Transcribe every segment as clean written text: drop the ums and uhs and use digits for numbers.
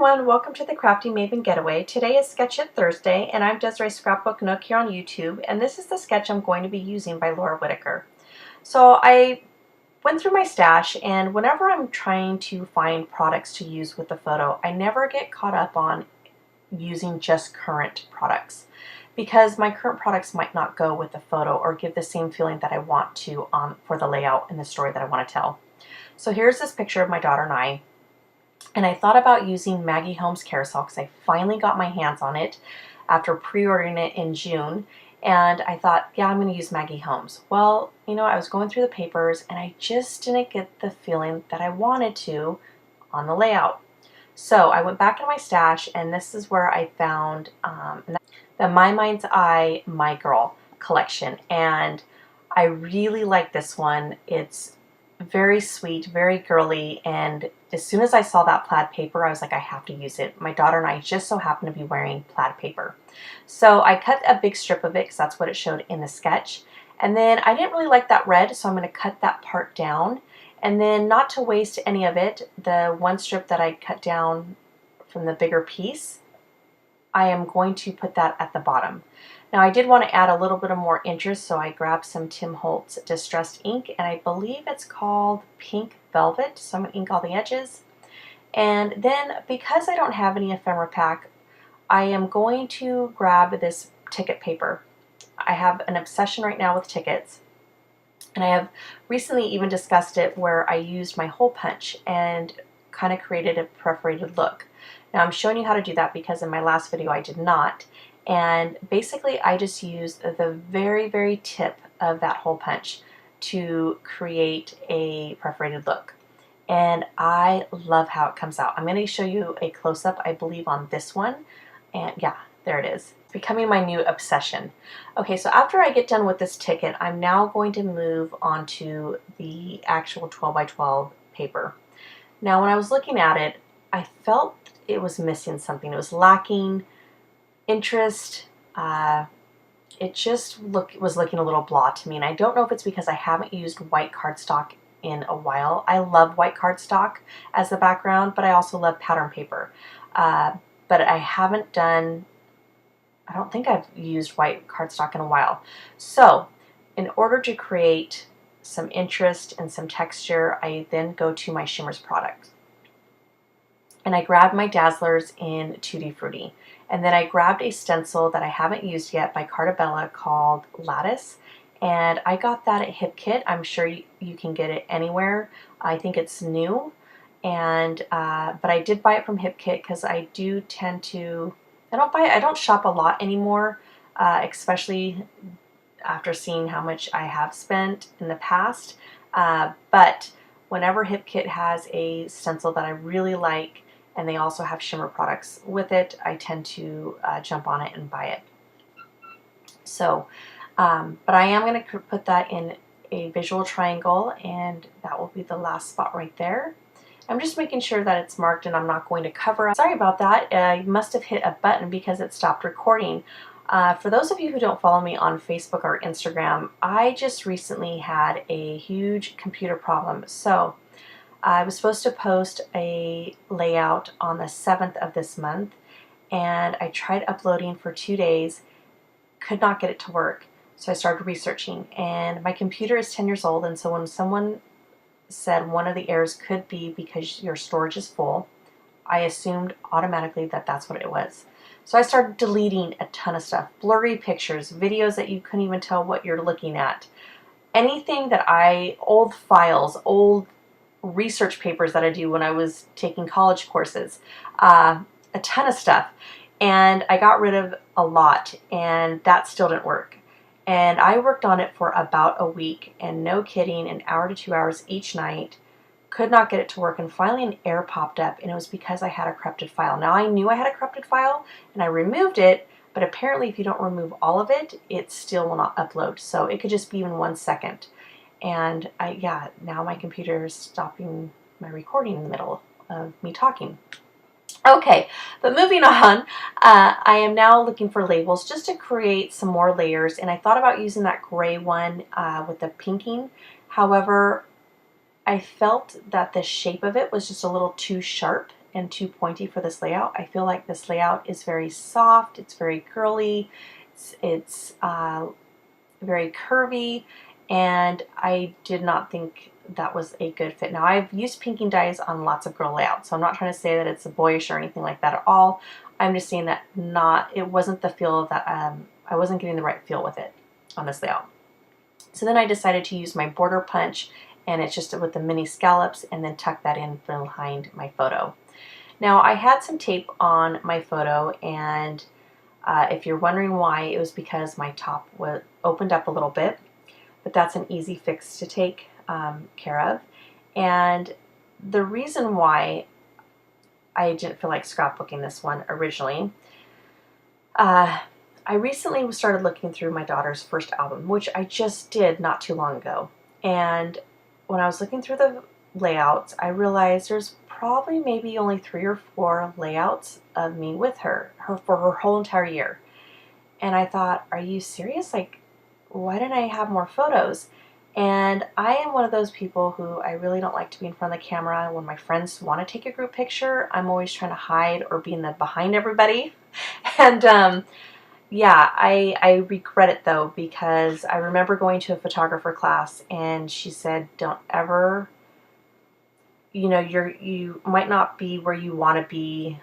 everyone, welcome to the Crafty Maven Getaway. Today is Sketch It Thursday, and I'm Desiree Scrapbooknook here on YouTube, and this is the sketch I'm going to be using by Laura Whitaker. So I went through my stash, and whenever I'm trying to find products to use with the photo, I never get caught up on using just current products, because my current products might not go with the photo or give the same feeling that I want to for the layout and the story that I want to tell. So here's this picture of my daughter and I. And I thought about using Maggie Holmes Carousel because I finally got my hands on it after pre-ordering it in June. And I thought, yeah, I'm going to use Maggie Holmes. Well, you know, I was going through the papers and I just didn't get the feeling that I wanted to on the layout. So I went back in my stash, and this is where I found the My Mind's Eye My Girl collection. And I really like this one. It's very sweet, very girly, and as soon as I saw that plaid paper, I was like, I have to use it. My daughter and I just so happen to be wearing plaid paper. So I cut a big strip of it because that's what it showed in the sketch. And then I didn't really like that red, so I'm going to cut that part down. And then, not to waste any of it, the one strip that I cut down from the bigger piece, I am going to put that at the bottom. Now, I did want to add a little bit of more interest, so I grabbed some Tim Holtz Distressed ink, and I believe it's called Pink Velvet, so I'm going to ink all the edges. And then, because I don't have any ephemera pack, I am going to grab this ticket paper. I have an obsession right now with tickets, and I have recently even discussed it where I used my hole punch and kind of created a perforated look. Now, I'm showing you how to do that because in my last video I did not. And basically I just used the very, very tip of that hole punch to create a perforated look. And I love how it comes out. I'm going to show you a close-up, I believe, on this one. And yeah, there it is. It's becoming my new obsession. Okay, so after I get done with this ticket, I'm now going to move on to the actual 12 by 12 paper. Now, when I was looking at it, I felt it was missing something. It was lacking interest. It just was looking a little blah to me, and I don't know if it's because I haven't used white cardstock in a while. I love white cardstock as the background, but I also love pattern paper. But I haven't done, I don't think I've used white cardstock in a while. So in order to create some interest and some texture, I then go to my Shimmers products. And I grabbed my Dazzlers in Tutti Frutti. And then I grabbed a stencil that I haven't used yet by Cartabella called Lattice. And I got that at Hip Kit. I'm sure you can get it anywhere. I think it's new. And but I did buy it from Hip Kit because I do tend to, I don't shop a lot anymore, especially after seeing how much I have spent in the past. But whenever Hip Kit has a stencil that I really like, and they also have shimmer products with it, I tend to jump on it and buy it. So, but I am going to put that in a visual triangle, and that will be the last spot right there. I'm just making sure that it's marked and I'm not going to cover up. Sorry about that. You must have hit a button because it stopped recording. For those of you who don't follow me on Facebook or Instagram, I just recently had a huge computer problem. So I was supposed to post a layout on the 7th of this month, and I tried uploading for 2 days, could not get it to work. So I started researching, and my computer is 10 years old, and so when someone said one of the errors could be because your storage is full, I assumed automatically that that's what it was. So I started deleting a ton of stuff, blurry pictures, videos that you couldn't even tell what you're looking at. Anything that old files, old research papers that I do when I was taking college courses, a ton of stuff. And I got rid of a lot, and that still didn't work. And I worked on it for about a week, and no kidding, an hour to 2 hours each night. Could not get it to work, and finally an error popped up, and it was because I had a corrupted file. Now, I knew I had a corrupted file, and I removed it, but apparently if you don't remove all of it, it still will not upload. So it could just be even 1 second. And yeah, now my computer is stopping my recording in the middle of me talking. Okay, but moving on, I am now looking for labels just to create some more layers, and I thought about using that gray one with the pinking. However, I felt that the shape of it was just a little too sharp, and too pointy for this layout. I feel like this layout is very soft, it's very curly, it's very curvy, and I did not think that was a good fit. Now, I've used pinking dyes on lots of girl layouts, so I'm not trying to say that it's a boyish or anything like that at all. I'm just saying that it wasn't the feel that, I wasn't getting the right feel with it on this layout. So then I decided to use my border punch, and it's just with the mini scallops, and then tuck that in behind my photo. Now, I had some tape on my photo, and if you're wondering why, it was because my top was opened up a little bit, but that's an easy fix to take care of. And the reason why I didn't feel like scrapbooking this one originally, I recently started looking through my daughter's first album, which I just did not too long ago. And when I was looking through the layouts, I realized there's probably maybe only 3 or 4 layouts of me with her for her whole entire year. And I thought, are you serious? Like, why didn't I have more photos? And I am one of those people who I really don't like to be in front of the camera. When my friends want to take a group picture, I'm always trying to hide or be in the behind everybody. And yeah, I regret it though, because I remember going to a photographer class and she said, don't ever, you know, you might not be where you want to be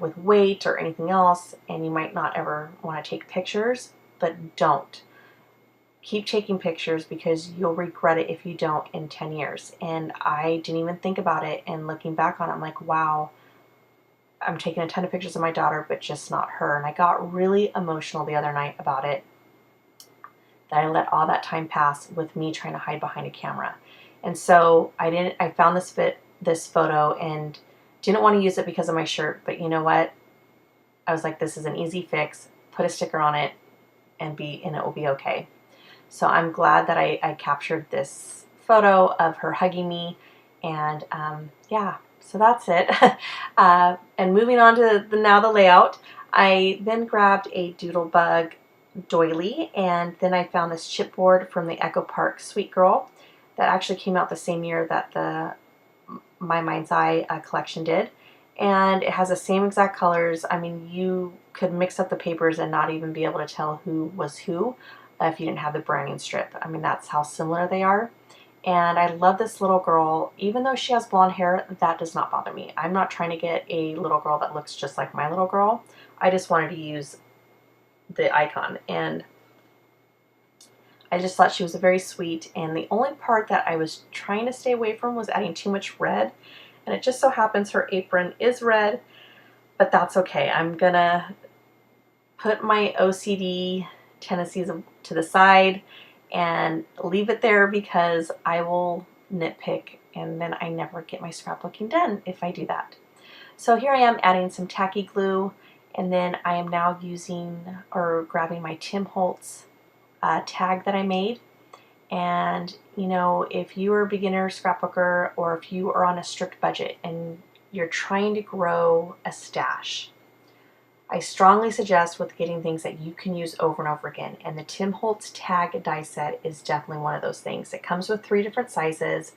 with weight or anything else, and you might not ever want to take pictures, but don't. Keep taking pictures, because you'll regret it if you don't in 10 years. And I didn't even think about it, and looking back on it, I'm like, wow, I'm taking a ton of pictures of my daughter, but just not her. And I got really emotional the other night about it, that I let all that time pass with me trying to hide behind a camera. And so I found this photo and didn't want to use it because of my shirt, but you know what? I was like, this is an easy fix. Put a sticker on it and it will be okay. So I'm glad that I captured this photo of her hugging me, and yeah, so that's it. And moving on to the layout, I then grabbed a Doodlebug doily, and then I found this chipboard from the Echo Park Sweet Girl that actually came out the same year that the My Mind's Eye collection did. And it has the same exact colors. I mean, you could mix up the papers and not even be able to tell who was who if you didn't have the branding strip. I mean, that's how similar they are. And I love this little girl. Even though she has blonde hair, that does not bother me. I'm not trying to get a little girl that looks just like my little girl. I just wanted to use the icon. And I just thought she was very sweet. And the only part that I was trying to stay away from was adding too much red. And it just so happens her apron is red, but that's okay. I'm gonna put my OCD tendencies to the side and leave it there, because I will nitpick and then I never get my scrapbooking done if I do that. So here I am adding some tacky glue, and then I am now grabbing my Tim Holtz tag that I made. And you know, if you are a beginner scrapbooker, or if you are on a strict budget and you're trying to grow a stash, I strongly suggest with getting things that you can use over and over again. And the Tim Holtz tag die set is definitely one of those things. It comes with 3 different sizes.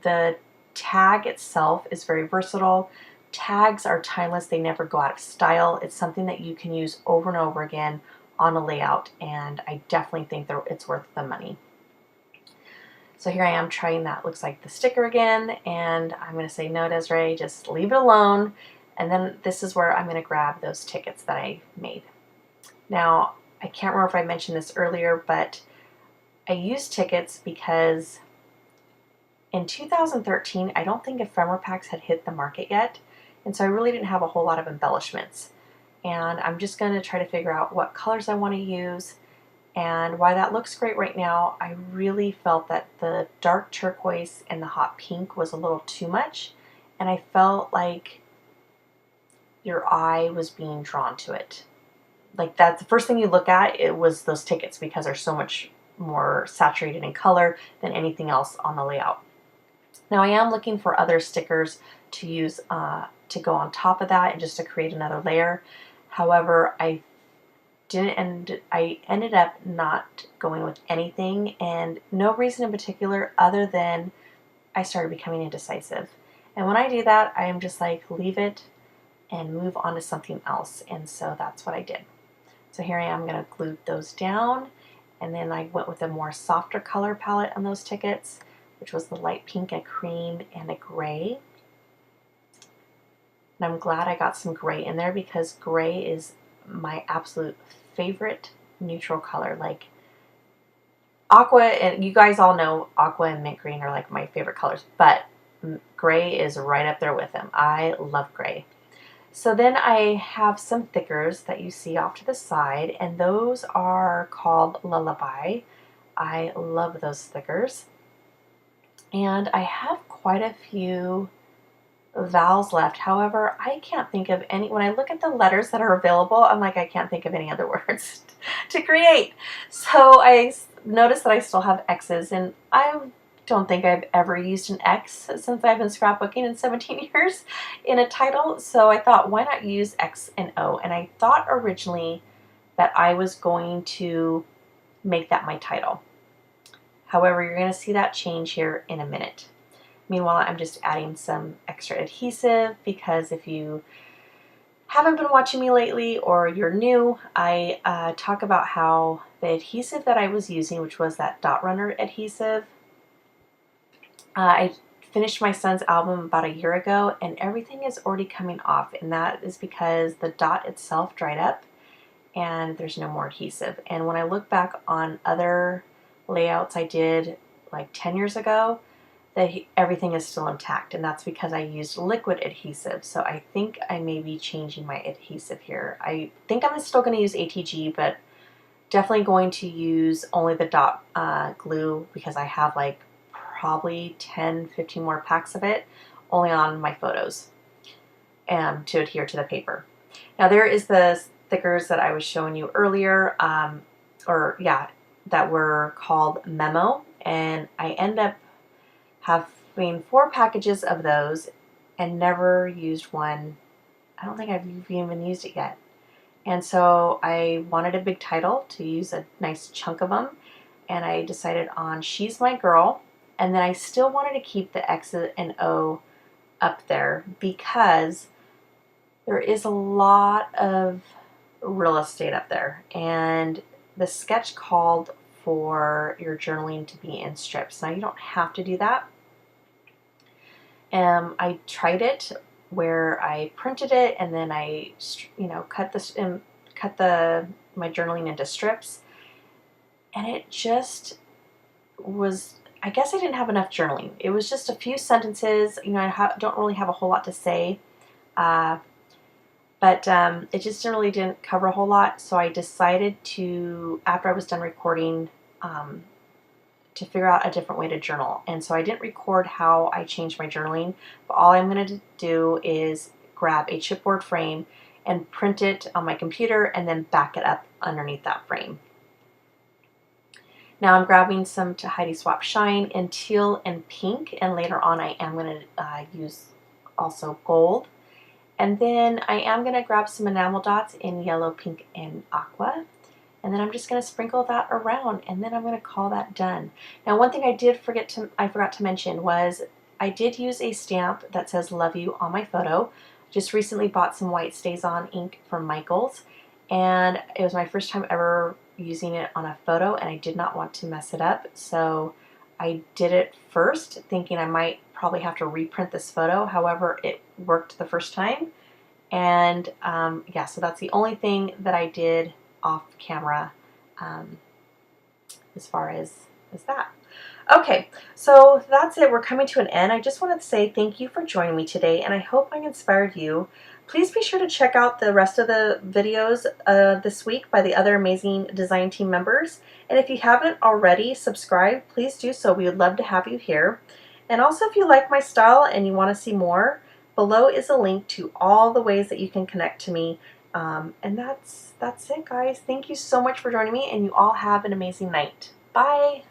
The tag itself is very versatile. Tags are timeless. They never go out of style. It's something that you can use over and over again on a layout, and I definitely think that it's worth the money. So here I am trying that. Looks like the sticker again, and I'm going to say, no, Desiree, just leave it alone. And then this is where I'm going to grab those tickets that I made. Now, I can't remember if I mentioned this earlier, but I used tickets because in 2013, I don't think ephemera packs had hit the market yet, and so I really didn't have a whole lot of embellishments. And I'm just going to try to figure out what colors I want to use. And why that looks great right now, I really felt that the dark turquoise and the hot pink was a little too much, and I felt like your eye was being drawn to it. Like, that's the first thing you look at, it was those tickets, because they're so much more saturated in color than anything else on the layout. Now I am looking for other stickers to use to go on top of that and just to create another layer. However, I ended up not going with anything, and no reason in particular other than I started becoming indecisive. And when I do that, I am just like, leave it and move on to something else. And so that's what I did. So here I am going to glue those down. And then I went with a more softer color palette on those tickets, which was the light pink, a cream, and a gray. And I'm glad I got some gray in there because gray is my absolute favorite neutral color. Like aqua, and you guys all know aqua and mint green are like my favorite colors, but gray is right up there with them. I love gray. So then I have some thickers that you see off to the side, and those are called Lullaby. I love those thickers. And I have quite a few vowels left. However, I can't think of any. When I look at the letters that are available, I'm like, I can't think of any other words to create. So I noticed that I still have X's, and I don't think I've ever used an X since I've been scrapbooking in 17 years in a title. So I thought, why not use X and O? And I thought originally that I was going to make that my title. However, you're going to see that change here in a minute. Meanwhile, I'm just adding some extra adhesive because if you haven't been watching me lately or you're new, I talk about how the adhesive that I was using, which was that dot runner adhesive, I finished my son's album about a year ago and everything is already coming off, and that is because the dot itself dried up and there's no more adhesive. And when I look back on other layouts I did like 10 years ago, everything is still intact, and that's because I used liquid adhesive. So I think I may be changing my adhesive here. I think I'm still going to use ATG, but definitely going to use only the dot glue because I have like probably 10-15 more packs of it only on my photos to adhere to the paper. Now there is the stickers that I was showing you earlier, that were called Memo, and I end up having 4 packages of those and never used one. I don't think I've even used it yet. And so I wanted a big title to use a nice chunk of them, and I decided on She's My Girl, and then I still wanted to keep the X and O up there because there is a lot of real estate up there, and the sketch called for your journaling to be in strips. Now you don't have to do that. I tried it where I printed it and then I, cut my journaling into strips, and it just was. I guess I didn't have enough journaling. It was just a few sentences. I don't really have a whole lot to say, but it just really didn't cover a whole lot. So I decided to, after I was done recording, to figure out a different way to journal. And so I didn't record how I changed my journaling, but all I'm going to do is grab a chipboard frame and print it on my computer and then back it up underneath that frame. Now I'm grabbing some To Heidi Swap Shine in teal and pink, and later on I am going to use also gold. And then I am going to grab some enamel dots in yellow, pink, and aqua. And then I'm just going to sprinkle that around, and then I'm going to call that done. Now, one thing I forgot to mention was I did use a stamp that says "Love You" on my photo. Just recently bought some white Stays-On ink from Michaels, and it was my first time ever using it on a photo, and I did not want to mess it up, so I did it first, thinking I might probably have to reprint this photo. However, it worked the first time, and so that's the only thing that I did off camera as far as that. Okay, so that's it. We're coming to an end. I just wanted to say thank you for joining me today, and I hope I inspired you. Please be sure to check out the rest of the videos this week by the other amazing design team members. And if you haven't already subscribed, please do so. We would love to have you here. And also, if you like my style and you want to see more, below is a link to all the ways that you can connect to me. And that's it, guys. Thank you so much for joining me, and you all have an amazing night. Bye!